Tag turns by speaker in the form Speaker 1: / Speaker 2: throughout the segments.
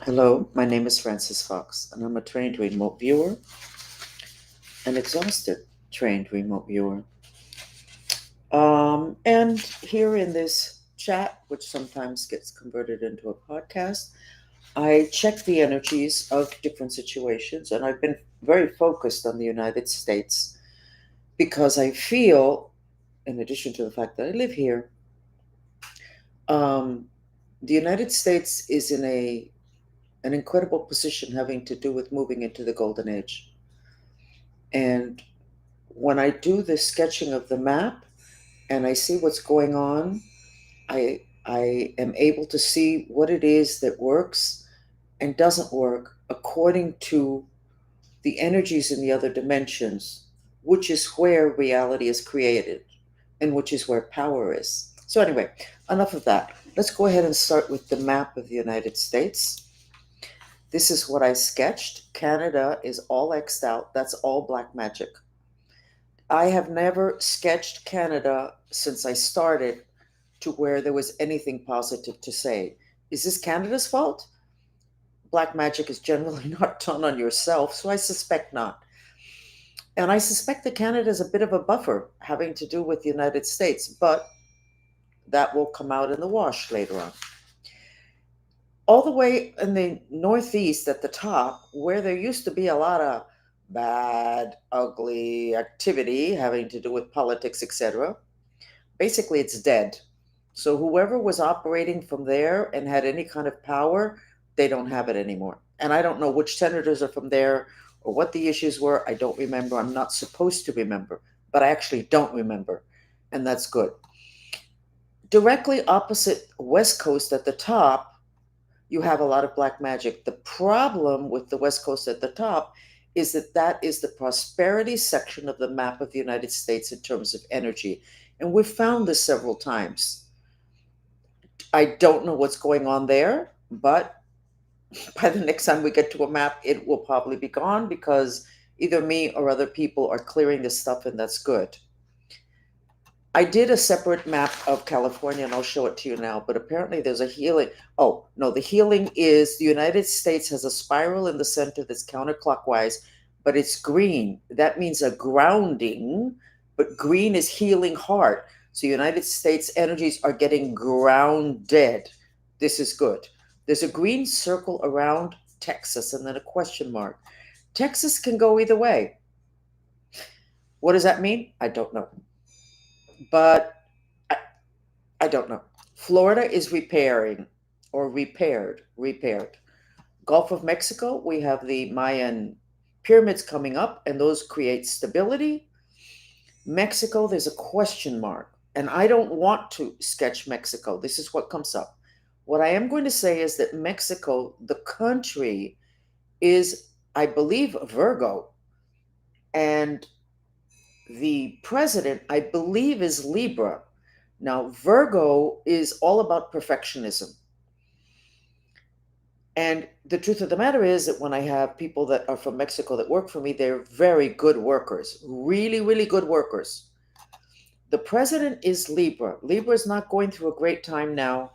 Speaker 1: Hello, my name is Francis Fox, and I'm a trained remote viewer, an exhausted trained remote viewer. And here in this chat, which sometimes gets converted into a podcast, I check the energies of different situations, and I've been very focused on the United States because I feel, in addition to the fact that I live here, um, the United States is in an incredible position having to do with moving into the golden age. And when I do the sketching of the map and I see what's going on, I am able to see what it is that works and doesn't work according to the energies in the other dimensions, which is where reality is created and which is where power is. So anyway, enough of that. Let's go ahead and start with the map of the United States. This is what I sketched. Canada is all X'd out. That's all black magic. I have never sketched Canada since I started to where there was anything positive to say. Is this Canada's fault? Black magic is generally not done on yourself, so I suspect not. And I suspect that Canada is a bit of a buffer having to do with the United States, but that will come out in the wash later on. All the way in the Northeast at the top, where there used to be a lot of bad, ugly activity having to do with politics, etc., basically it's dead. So whoever was operating from there and had any kind of power, they don't have it anymore. And I don't know which senators are from there or what the issues were. I don't remember. I'm not supposed to remember, but I actually don't remember. And that's good. Directly opposite West Coast at the top, you have a lot of black magic. The problem with the West Coast at the top is that that is the prosperity section of the map of the United States in terms of energy. And we've found this several times. I don't know what's going on there, but by the next time we get to a map, it will probably be gone because either me or other people are clearing this stuff, and that's good. I did a separate map of California, and I'll show it to you now, but apparently there's a healing. Oh, no, the healing is the United States has a spiral in the center that's counterclockwise, but it's green. That means a grounding, but green is healing heart. So United States energies are getting grounded. This is good. There's a green circle around Texas and then a question mark. Texas can go either way. What does that mean? I don't know. But I, I don't know. Florida is repairing or repaired. Gulf of Mexico, we have the Mayan pyramids coming up, and those create stability. Mexico, there's a question mark, and I don't want to sketch Mexico. This is what comes up. What I am going to say is that Mexico, the country, is, I believe, Virgo, and the president, I believe, is Libra. Now, Virgo is all about perfectionism. And the truth of the matter is that when I have people that are from Mexico that work for me, they're very good workers, really, really good workers. The president is Libra. Libra is not going through a great time now,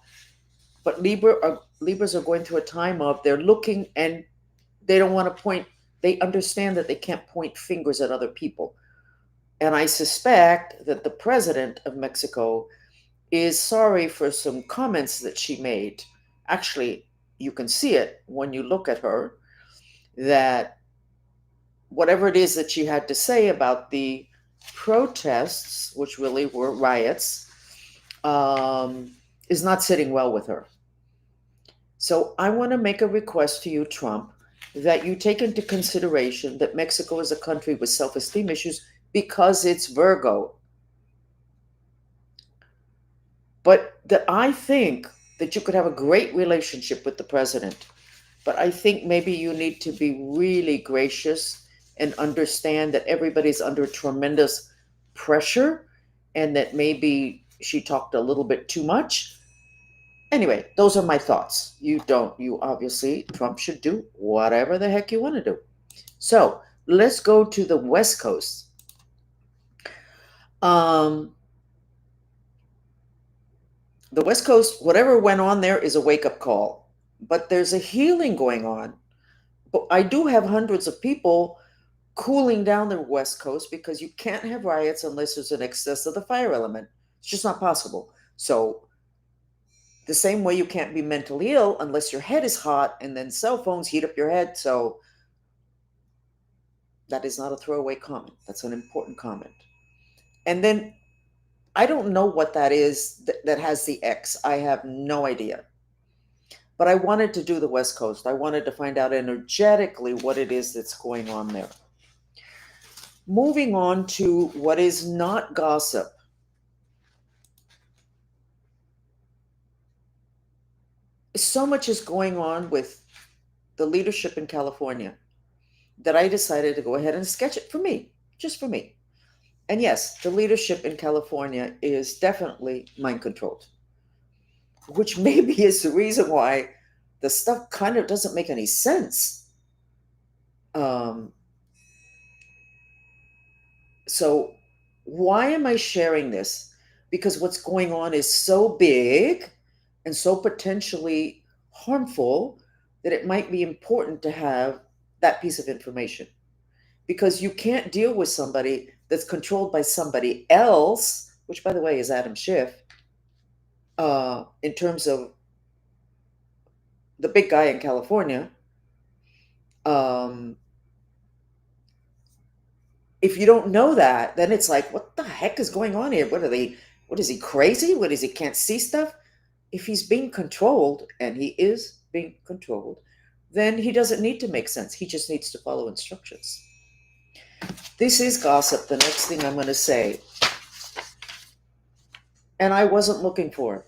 Speaker 1: but Libras are going through a time of they're looking and they don't want to point. They understand that they can't point fingers at other people. And I suspect that the president of Mexico is sorry for some comments that she made. Actually, you can see it when you look at her, that whatever it is that she had to say about the protests, which really were riots, is not sitting well with her. So I want to make a request to you, Trump, that you take into consideration that Mexico is a country with self esteem issues because it's Virgo. But that I think that you could have a great relationship with the president. But I think maybe you need to be really gracious and understand that everybody's under tremendous pressure and that maybe she talked a little bit too much. Anyway, those are my thoughts. You obviously, Trump should do whatever the heck you want to do. So let's go to the West Coast. Um, the West Coast, whatever went on there is a wake up call. but there's a healing going on. But I do have hundreds of people cooling down the West Coast because you can't have riots unless there's an excess of the fire element. It's just not possible. So, the same way you can't be mentally ill unless your head is hot, and then cell phones heat up your head. So, that is not a throwaway comment. That's an important comment. And then I don't know what that is that has the X. I have no idea. But I wanted to do the West Coast. I wanted to find out energetically what it is that's going on there. Moving on to what is not gossip. So much is going on with the leadership in California that I decided to go ahead and sketch it for me, just for me. And yes, the leadership in California is definitely mind controlled, which maybe is the reason why the stuff kind of doesn't make any sense. Um, so, why am I sharing this? Because what's going on is so big and so potentially harmful that it might be important to have that piece of information. Because you can't deal with somebody that's controlled by somebody else, which, by the way, is Adam Schiff, in terms of the big guy in California. Um, if you don't know that, then it's like, what the heck is going on here? What are they? What is he crazy? What is he can't see stuff? If he's being controlled, and he is being controlled, then he doesn't need to make sense. He just needs to follow instructions. This is gossip. The next thing I'm going to say, and I wasn't looking for it.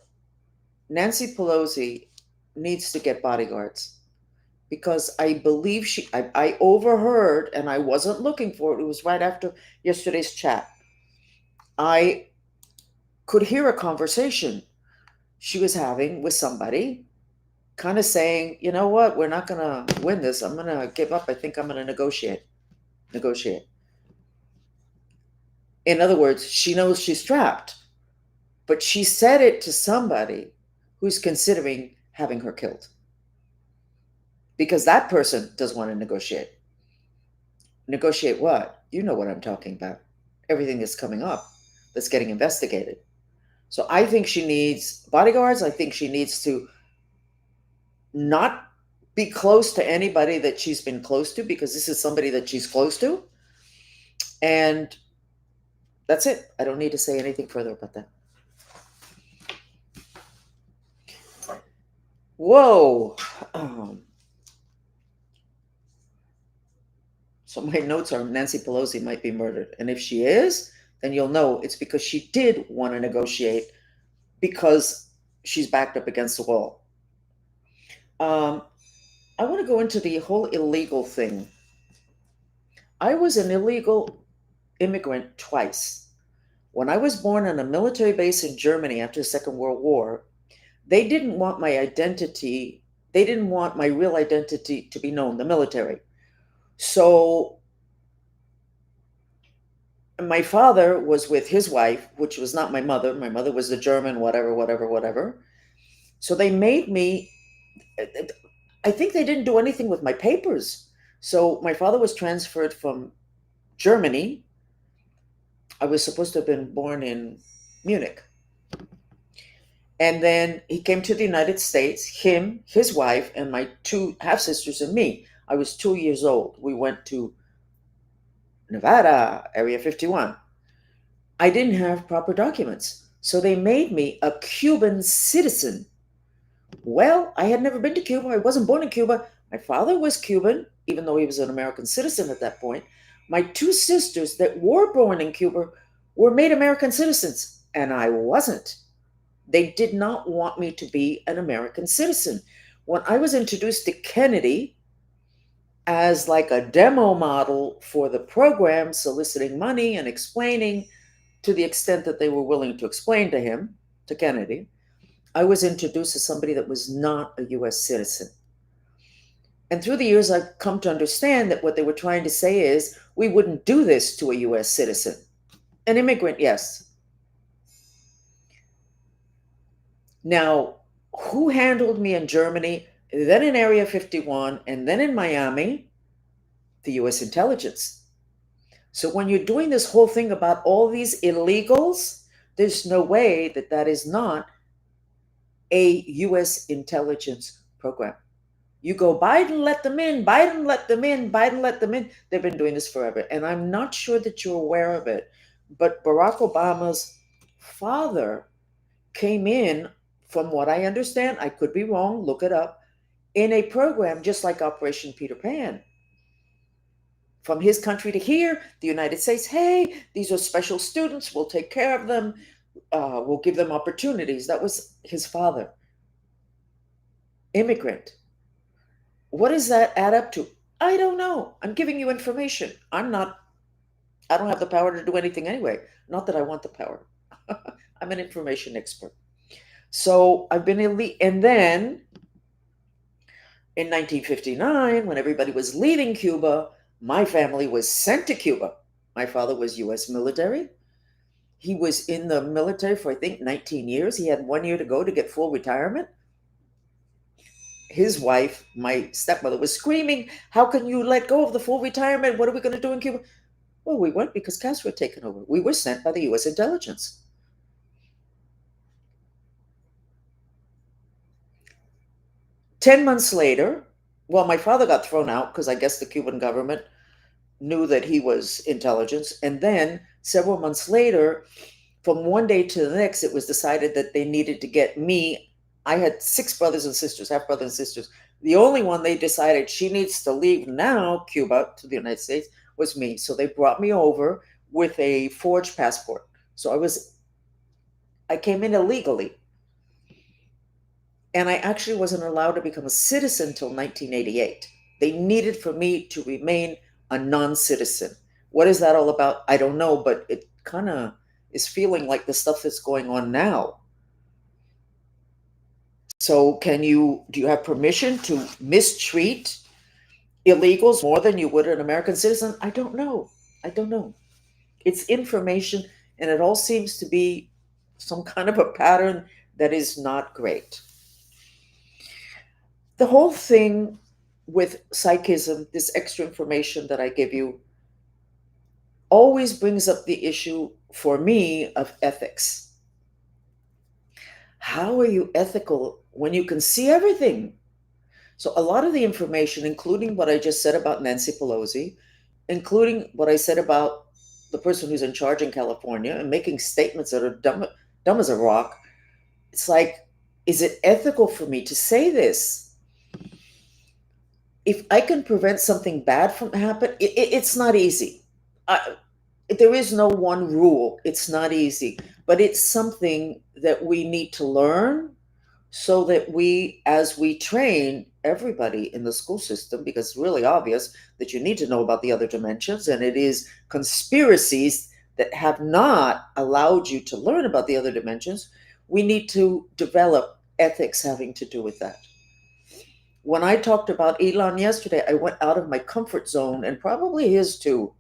Speaker 1: Nancy Pelosi needs to get bodyguards because I believe I overheard, and I wasn't looking for it. It was right after yesterday's chat. I could hear a conversation she was having with somebody, kind of saying, you know what, we're not going to win this. I'm going to give up. I think I'm going to negotiate. Negotiate. In other words, she knows she's trapped, but she said it to somebody who's considering having her killed because that person doesn't want to negotiate. Negotiate what? You know what I'm talking about. Everything that's coming up that's getting investigated. So I think she needs bodyguards. I think she needs to not be close to anybody that she's been close to because this is somebody that she's close to. And that's it. I don't need to say anything further about that. Whoa. So my notes are Nancy Pelosi might be murdered. And if she is, then you'll know it's because she did want to negotiate because she's backed up against the wall. I want to go into the whole illegal thing. I was an illegal immigrant twice. When I was born on a military base in Germany after the Second World War, they didn't want my identity, they didn't want my real identity to be known, the military. So my father was with his wife, which was not my mother. My mother was the German, whatever, whatever, whatever. So they made me, I think they didn't do anything with my papers. So my father was transferred from Germany. I was supposed to have been born in Munich. And then he came to the United States, him, his wife, and my two half sisters and me. I was 2 years old. We went to Nevada, Area 51. I didn't have proper documents. So they made me a Cuban citizen. Well, I had never been to Cuba. I wasn't born in Cuba. My father was Cuban, even though he was an American citizen at that point. My two sisters that were born in Cuba were made American citizens, and I wasn't. They did not want me to be an American citizen. When I was introduced to Kennedy as like a demo model for the program, soliciting money and explaining to the extent that they were willing to explain to him, to Kennedy, I was introduced as somebody that was not a US citizen. And through the years, I've come to understand that what they were trying to say is we wouldn't do this to a US citizen. An immigrant, yes. Now, who handled me in Germany? then in Area 51, and then in Miami, the US intelligence. So when you're doing this whole thing about all these illegals, there's no way that that is not a US intelligence program. You go, Biden let them in, Biden let them in, Biden let them in. They've been doing this forever. And I'm not sure that you're aware of it, but Barack Obama's father came in, from what I understand, I could be wrong, look it up, in a program just like Operation Peter Pan. From his country to here, the United States, hey, these are special students, we'll take care of them, we'll give them opportunities. That was his father. Immigrant. What does that add up to? I don't know. I'm giving you information. I don't have the power to do anything anyway. Not that I want the power. I'm an information expert. So I've been elite. And then in 1959, when everybody was leaving Cuba, my family was sent to Cuba. My father was US military. He was in the military for, I think, 19 years. He had 1 year to go to get full retirement. His wife, my stepmother, was screaming, how can you let go of the full retirement? What are we going to do in Cuba? Well, we went because Castro had taken over. We were sent by the US intelligence. 10 months later, well, my father got thrown out because I guess the Cuban government knew that he was intelligence. And then several months later, from one day to the next, it was decided that they needed to get me. I had 6 brothers and sisters, half brothers and sisters. The only one they decided she needs to leave now, Cuba, to the United States, was me. So they brought me over with a forged passport. So I came in illegally. And I actually wasn't allowed to become a citizen until 1988. They needed for me to remain a non-citizen. What is that all about? I don't know, but it kind of is feeling like the stuff that's going on now. So do you have permission to mistreat illegals more than you would an American citizen? I don't know. I don't know. It's information, and it all seems to be some kind of a pattern that is not great. The whole thing with psychism, this extra information that I give you, always brings up the issue for me of ethics. How are you ethical when you can see everything? So, a lot of the information, including what I just said about Nancy Pelosi, including what I said about the person who's in charge in California and making statements that are dumb as a rock, it's like, is it ethical for me to say this? If I can prevent something bad from happening, it's not easy. There is no one rule. It's not easy, but it's something that we need to learn so that as we train everybody in the school system, because it's really obvious that you need to know about the other dimensions, and it is conspiracies that have not allowed you to learn about the other dimensions. We need to develop ethics having to do with that. When I talked about Elon yesterday, I went out of my comfort zone, and probably his too.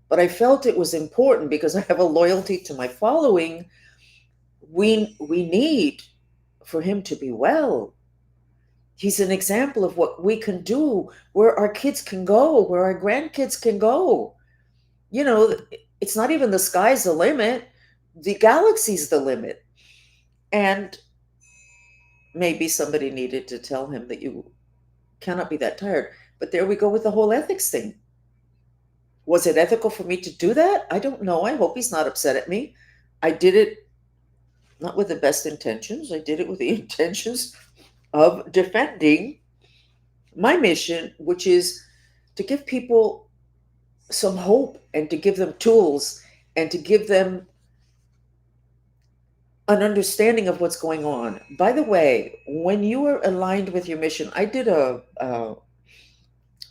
Speaker 1: But I felt it was important because I have a loyalty to my following. We need for him to be well. He's an example of what we can do, where our kids can go, where our grandkids can go. It's not even the sky's the limit. The galaxy's the limit. And maybe somebody needed to tell him that you cannot be that tired. But there we go with the whole ethics thing. Was it ethical for me to do that? I don't know. I hope he's not upset at me. I did it not with the best intentions. I did it with the intentions of defending my mission, which is to give people some hope and to give them tools and to give them an understanding of what's going on. By the way, when you are aligned with your mission, I did a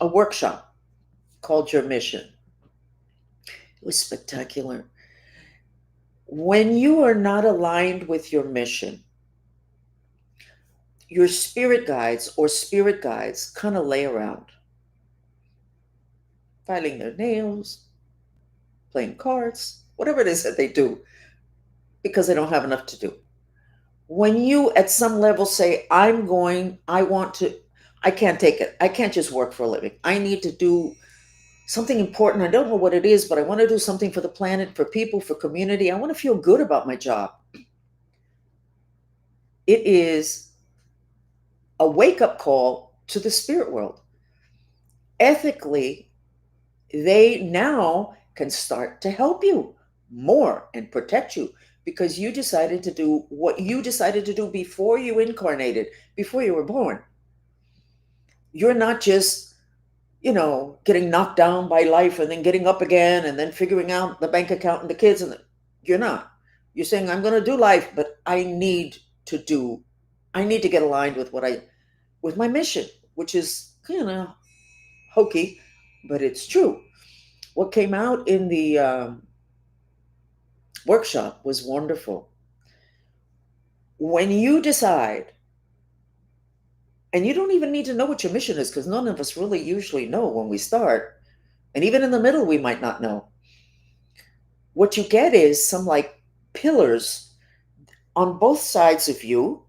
Speaker 1: workshop called Your Mission. It was spectacular. When you are not aligned with your mission, your spirit guides kind of lay around, filing their nails, playing cards, whatever it is that they do, because they don't have enough to do. When you at some level say, I want to, I can't take it. I can't just work for a living. I need to do something important. I don't know what it is, but I want to do something for the planet, for people, for community. I want to feel good about my job. It is a wake up call to the spirit world. Ethically, they now can start to help you more and protect you because you decided to do what you decided to do before you incarnated, before you were born. You're not just, getting knocked down by life and then getting up again and then figuring out the bank account and the kids you're not. You're saying I'm going to do life, but I need to get aligned with with my mission, which is kind of hokey, but it's true. What came out in the workshop was wonderful. When you decide, and you don't even need to know what your mission is because none of us really usually know when we start, and even in the middle, we might not know. What you get is some like pillars on both sides of you,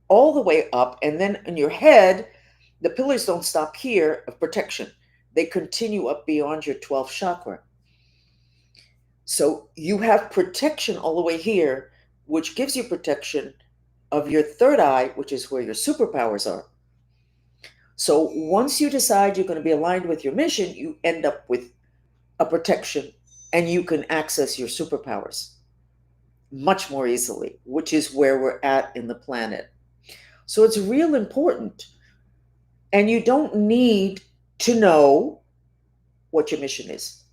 Speaker 1: all the way up, and then in your head, the pillars don't stop here of protection. They continue up beyond your 12th chakra. So you have protection all the way here, which gives you protection of your third eye, which is where your superpowers are. So once you decide you're going to be aligned with your mission, you end up with a protection and you can access your superpowers much more easily, which is where we're at in the planet. So it's real important. And you don't need to know what your mission is.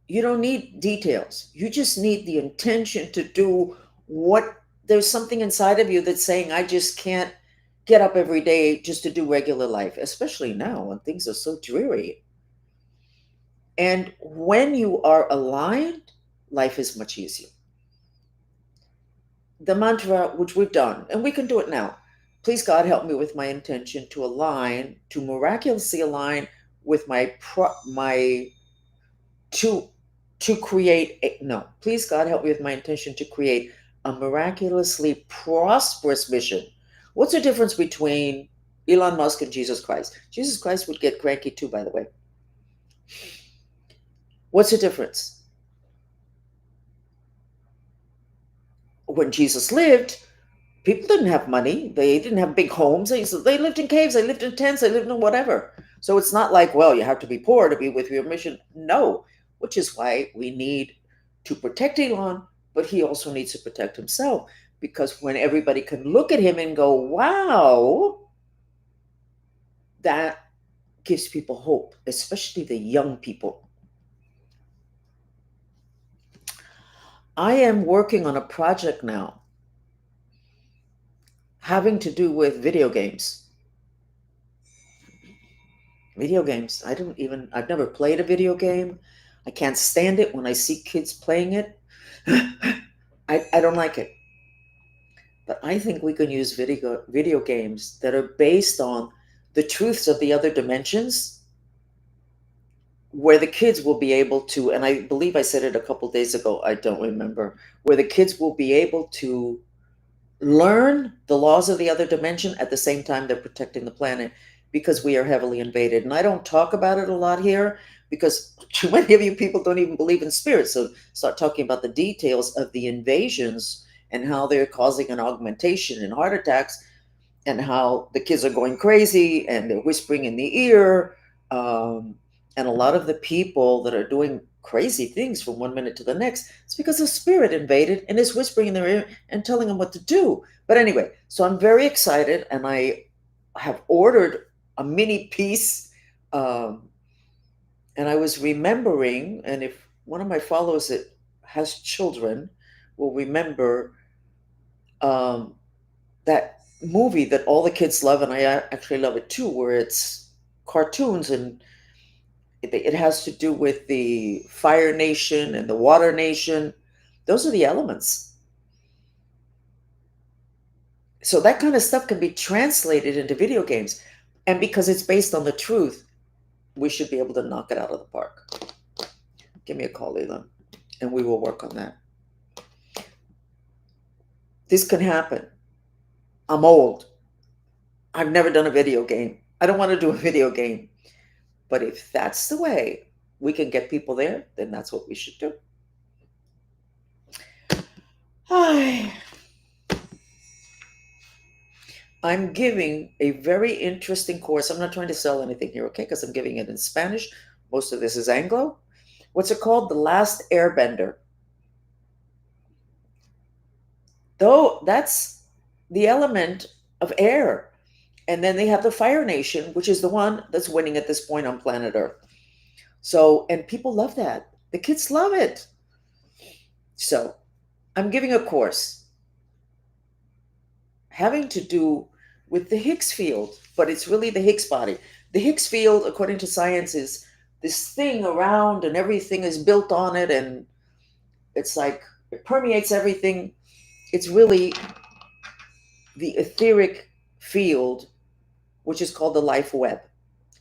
Speaker 1: You don't need details. You just need the intention to do what there's something inside of you that's saying, I just can't get up every day just to do regular life, especially now when things are so dreary. And when you are aligned, life is much easier. The mantra, which we've done, and we can do it now. Please, God, help me with my intention to align, to miraculously align with to create no, please, God, help me with my intention to create a miraculously prosperous mission. What's the difference between Elon Musk and Jesus Christ? Jesus Christ would get cranky too, by the way. What's the difference? When Jesus lived, people didn't have money. They didn't have big homes. They lived in caves. They lived in tents. They lived in whatever. So it's not like, well, you have to be poor to be with your mission. No, which is why we need to protect Elon, but he also needs to protect himself. Because when everybody can look at him and go, wow, that gives people hope, especially the young people. I am working on a project now having to do with video games. Video games. I've never played a video game. I can't stand it when I see kids playing it. I don't like it. But I think we can use video games that are based on the truths of the other dimensions where the kids will be able to, and I believe I said it a couple days ago, I don't remember, where the kids will be able to learn the laws of the other dimension at the same time they're protecting the planet because we are heavily invaded. And I don't talk about it a lot here because too many of you people don't even believe in spirits. So start talking about the details of the invasions and how they're causing an augmentation in heart attacks and how the kids are going crazy and they're whispering in the ear. And a lot of the people that are doing crazy things from one minute to the next, it's because a spirit invaded and is whispering in their ear and telling them what to do. But anyway, so I'm very excited and I have ordered a mini piece. And I was remembering, and if one of my followers that has children will remember that movie that all the kids love, and I actually love it too, where it's cartoons and it has to do with the Fire Nation and the Water Nation. Those are the elements. So that kind of stuff can be translated into video games. And because it's based on the truth, we should be able to knock it out of the park. Give me a call, Elon, and we will work on that. This can happen. I'm old. I've never done a video game. I don't want to do a video game. But if that's the way we can get people there, then that's what we should do. Hi. I'm giving a very interesting course. I'm not trying to sell anything here, okay? Because I'm giving it in Spanish. Most of this is Anglo. What's it called? The Last Airbender. Though that's the element of air. And then they have the Fire Nation, which is the one that's winning at this point on planet Earth. So, and people love that. The kids love it. So, I'm giving a course having to do with the Higgs field, but it's really the Higgs body. The Higgs field, according to science, is this thing around and everything is built on it, and it's like it permeates everything. It's really the etheric field, which is called the life web.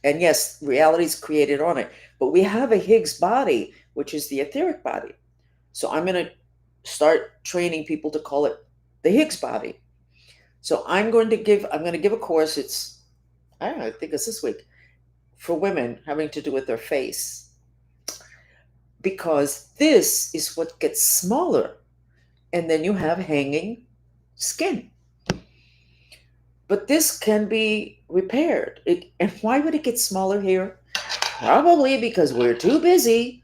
Speaker 1: And yes, reality is created on it, but we have a Higgs body, which is the etheric body. So I'm going to start training people to call it the Higgs body. So I'm going to give a course. It's, I don't know, I think it's this week, for women having to do with their face, because this is what gets smaller, and then you have hanging skin. But this can be repaired. And why would it get smaller here? Probably because we're too busy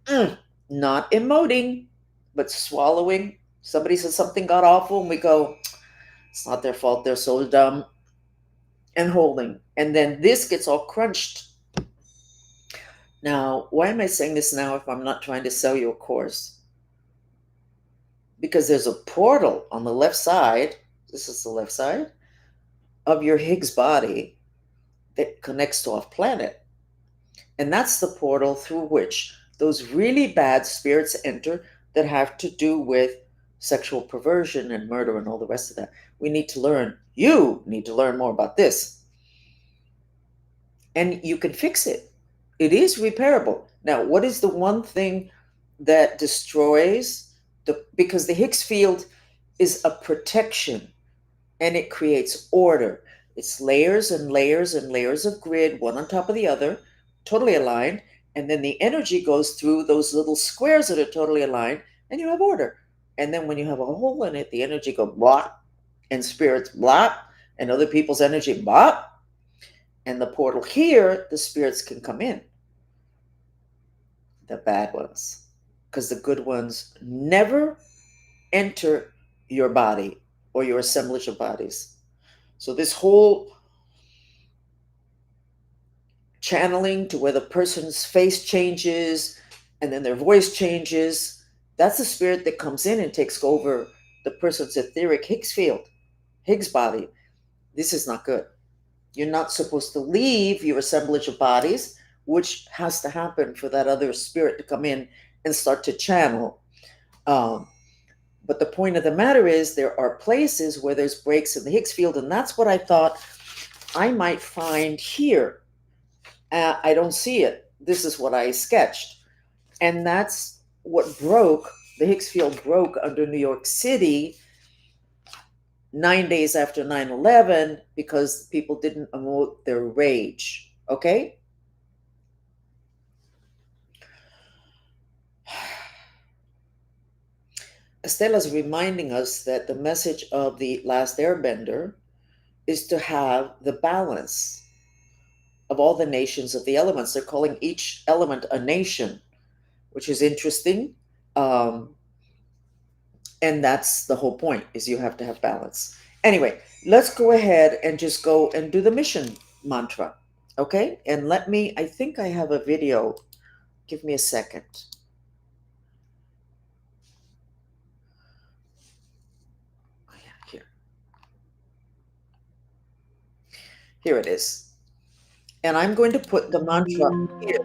Speaker 1: not emoting, but swallowing. Somebody says something got awful, and we go, it's not their fault, they're so dumb, and holding. And then this gets all crunched. Now, why am I saying this now if I'm not trying to sell you a course? Because there's a portal on the left side, this is the left side, of your Higgs body that connects to off planet. And that's the portal through which those really bad spirits enter that have to do with sexual perversion and murder and all the rest of that. We need to learn. You need to learn more about this. And you can fix it. It is repairable. Now, what is the one thing that destroys because the Higgs field is a protection and it creates order. It's layers and layers and layers of grid, one on top of the other, totally aligned. And then the energy goes through those little squares that are totally aligned, and you have order. And then when you have a hole in it, the energy goes blah, and spirits blah, and other people's energy blah. And the portal here, the spirits can come in. The bad ones. Because the good ones never enter your body or your assemblage of bodies. So this whole channeling to where the person's face changes and then their voice changes, that's the spirit that comes in and takes over the person's etheric Higgs field, Higgs body. This is not good. You're not supposed to leave your assemblage of bodies, which has to happen for that other spirit to come in and start to channel. But the point of the matter is there are places where there's breaks in the Higgs field, and that's what I thought I might find here. I don't see it. This is what I sketched. And that's what broke, the Higgs field broke under New York City 9 days after 9/11 because people didn't emote their rage. Okay? Estela's reminding us that the message of the last airbender is to have the balance of all the nations of the elements. They're calling each element a nation, which is interesting. And that's the whole point, is you have to have balance. Anyway, let's go ahead and just go and do the mission mantra. Okay? And I think I have a video. Give me a second. Here it is. And I'm going to put the mantra here.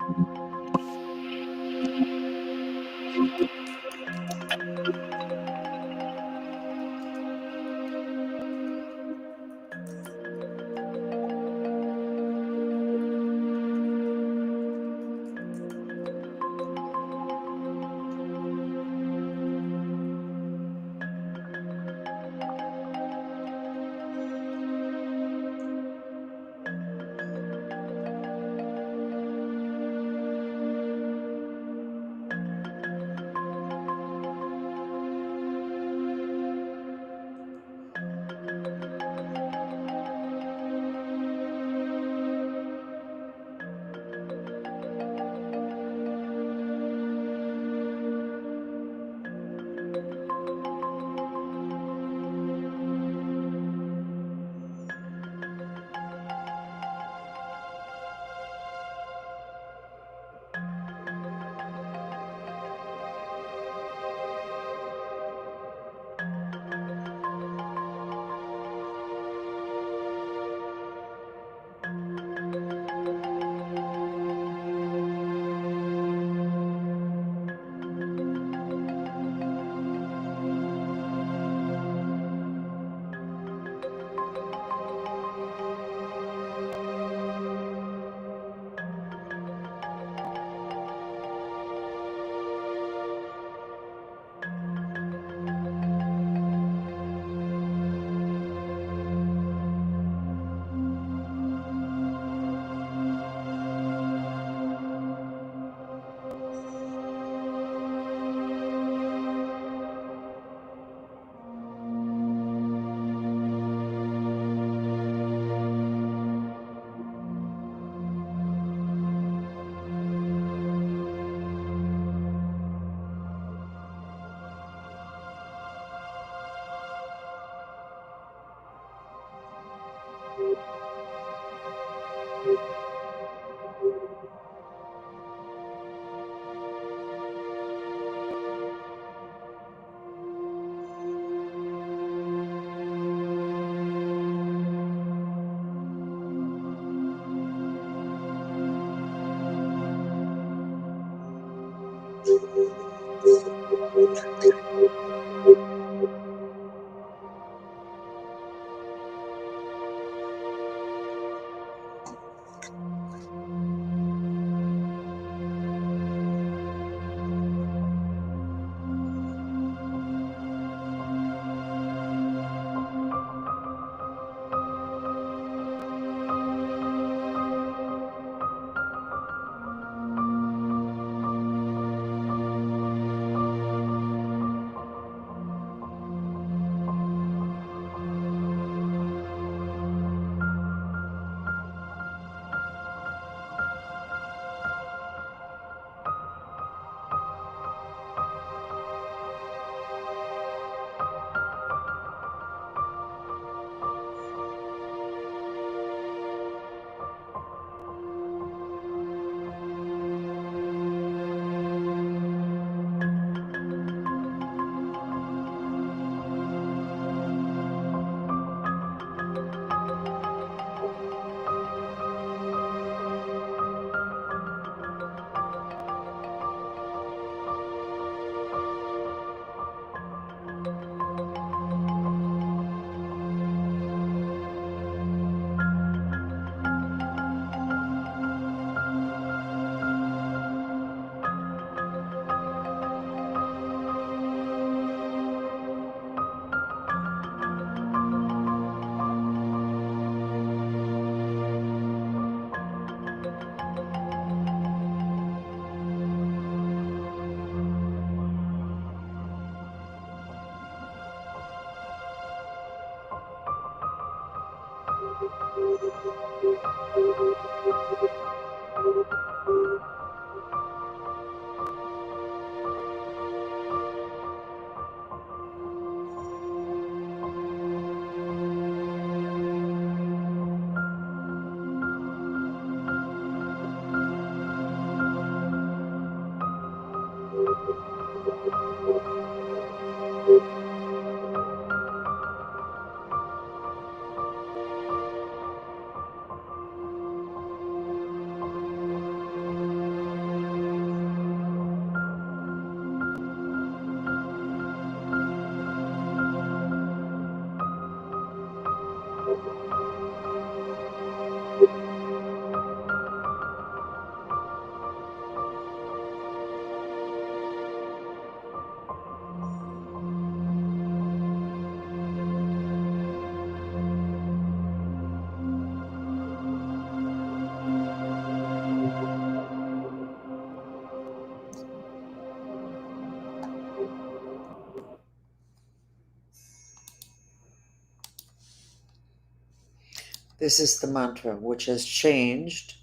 Speaker 1: This is the mantra, which has changed.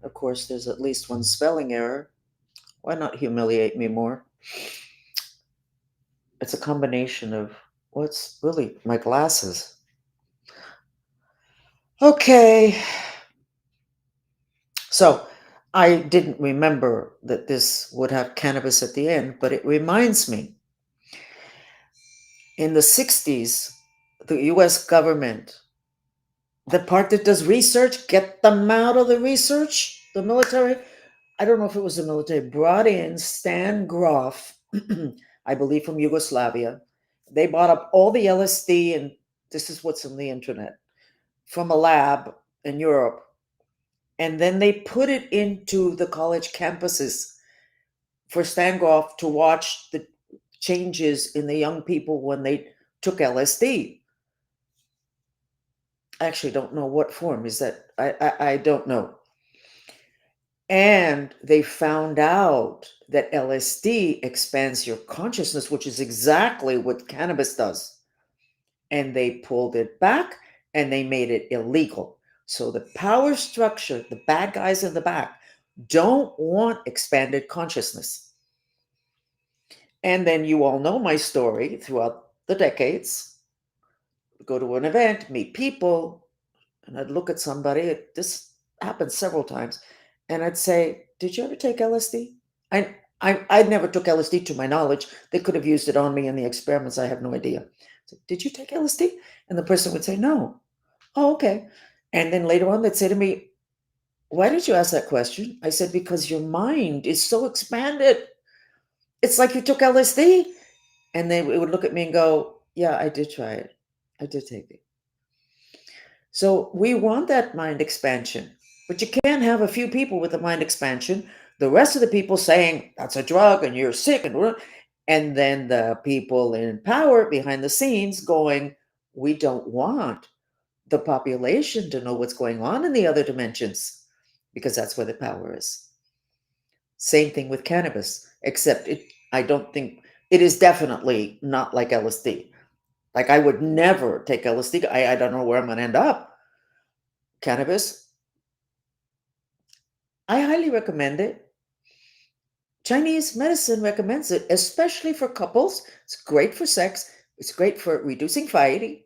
Speaker 1: Of course, there's at least one spelling error. Why not humiliate me more? It's a combination of what's really my glasses. Okay. So I didn't remember that this would have cannabis at the end, but it reminds me in the 60s, the US government, the part that does research, get them out of the research, the military, I don't know if it was the military, brought in Stan Grof, I believe from Yugoslavia. They bought up all the LSD, and this is what's on the internet, from a lab in Europe. And then they put it into the college campuses for Stan Grof to watch the changes in the young people when they took LSD. I actually don't know what form is that. I don't know. And they found out that LSD expands your consciousness, which is exactly what cannabis does. And they pulled it back and they made it illegal. So the power structure, the bad guys in the back, don't want expanded consciousness. And then you all know my story throughout the decades. Go to an event, meet people, and I'd look at somebody. This happened several times, and I'd say, "Did you ever take LSD?" I never took LSD to my knowledge. They could have used it on me in the experiments. I have no idea. So, did you take LSD? And the person would say, "No." Oh, okay. And then later on, they'd say to me, "Why did you ask that question?" I said, "Because your mind is so expanded. It's like you took LSD." And they would look at me and go, "Yeah, I did try it. I did take it." So we want that mind expansion, but you can't have a few people with the mind expansion. The rest of the people saying that's a drug and you're sick, and then the people in power behind the scenes going, we don't want the population to know what's going on in the other dimensions because that's where the power is. Same thing with cannabis, except I don't think it is definitely not like LSD. Like I would never take LSD. I don't know where I'm going to end up. Cannabis, I highly recommend it. Chinese medicine recommends it, especially for couples. It's great for sex. It's great for reducing fighting.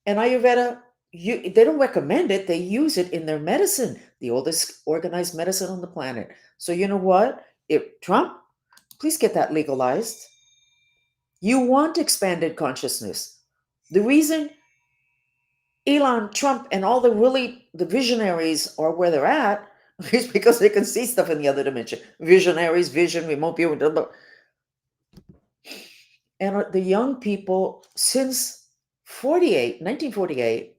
Speaker 1: And Ayurveda, they don't recommend it. They use it in their medicine, the oldest organized medicine on the planet. So you know what? If Trump, please get that legalized. You want expanded consciousness. The reason Elon, Trump, and all the visionaries are where they're at is because they can see stuff in the other dimension. Visionaries, vision, remote view, blah, blah. And the young people since 1948,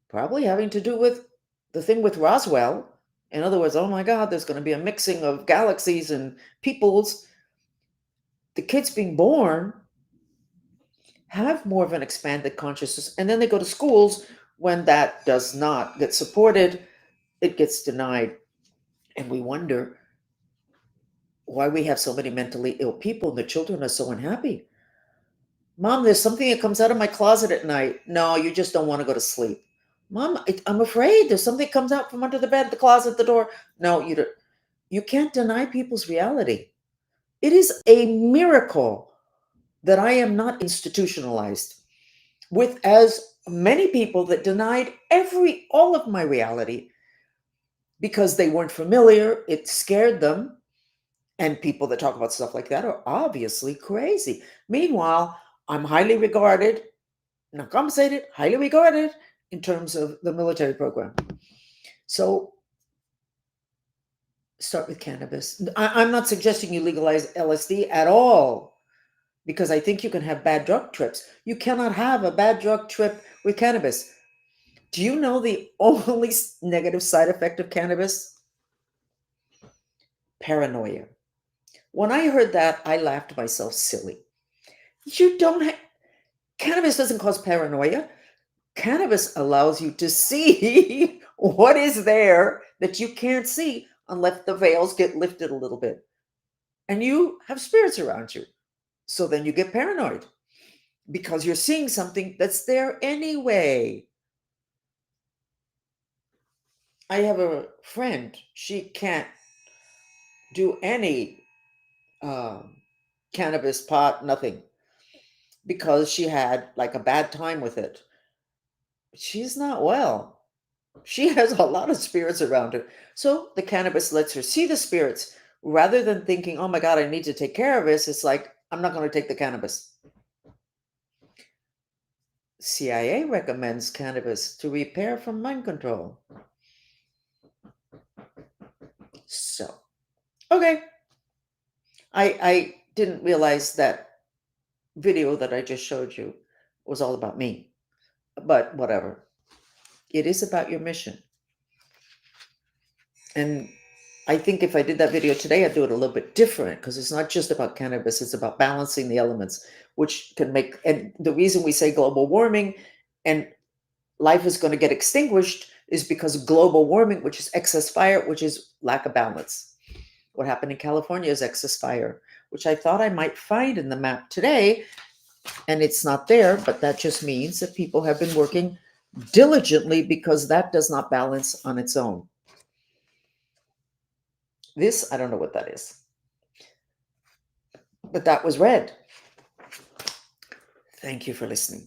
Speaker 1: probably having to do with the thing with Roswell. In other words, oh my God, there's going to be a mixing of galaxies and peoples. The kids being born have more of an expanded consciousness, and then they go to schools when that does not get supported, it gets denied. And we wonder why we have so many mentally ill people and the children are so unhappy. Mom, there's something that comes out of my closet at night. No, you just don't want to go to sleep. Mom, I'm afraid there's something comes out from under the bed, the closet, the door. No, you don't. You can't deny people's reality. It is a miracle that I am not institutionalized with as many people that denied all of my reality because they weren't familiar. It scared them. And people that talk about stuff like that are obviously crazy. Meanwhile, I'm highly regarded, not compensated, highly regarded in terms of the military program. So start with cannabis. I'm not suggesting you legalize LSD at all because I think you can have bad drug trips. You cannot have a bad drug trip with cannabis. Do you know the only negative side effect of cannabis? Paranoia. When I heard that, I laughed myself silly. You don't have, cannabis doesn't cause paranoia. Cannabis allows you to see what is there that you can't see unless the veils get lifted a little bit. And you have spirits around you. So then you get paranoid because you're seeing something that's there anyway. I have a friend, she can't do any cannabis, pot, nothing, because she had like a bad time with it. She's not well. She has a lot of spirits around her. So the cannabis lets her see the spirits rather than thinking, oh my God, I need to take care of this. It's like, I'm not going to take the cannabis. CIA recommends cannabis to repair from mind control. So, okay. I didn't realize that video that I just showed you was all about me, but whatever. It is about your mission. And I think if I did that video today, I'd do it a little bit different because it's not just about cannabis, it's about balancing the elements, which can make, and the reason we say global warming and life is going to get extinguished is because of global warming, which is excess fire, which is lack of balance. What happened in California is excess fire, which I thought I might find in the map today, and it's not there, but that just means that people have been working diligently because that does not balance on its own. This, I don't know what that is, but that was red. Thank you for listening.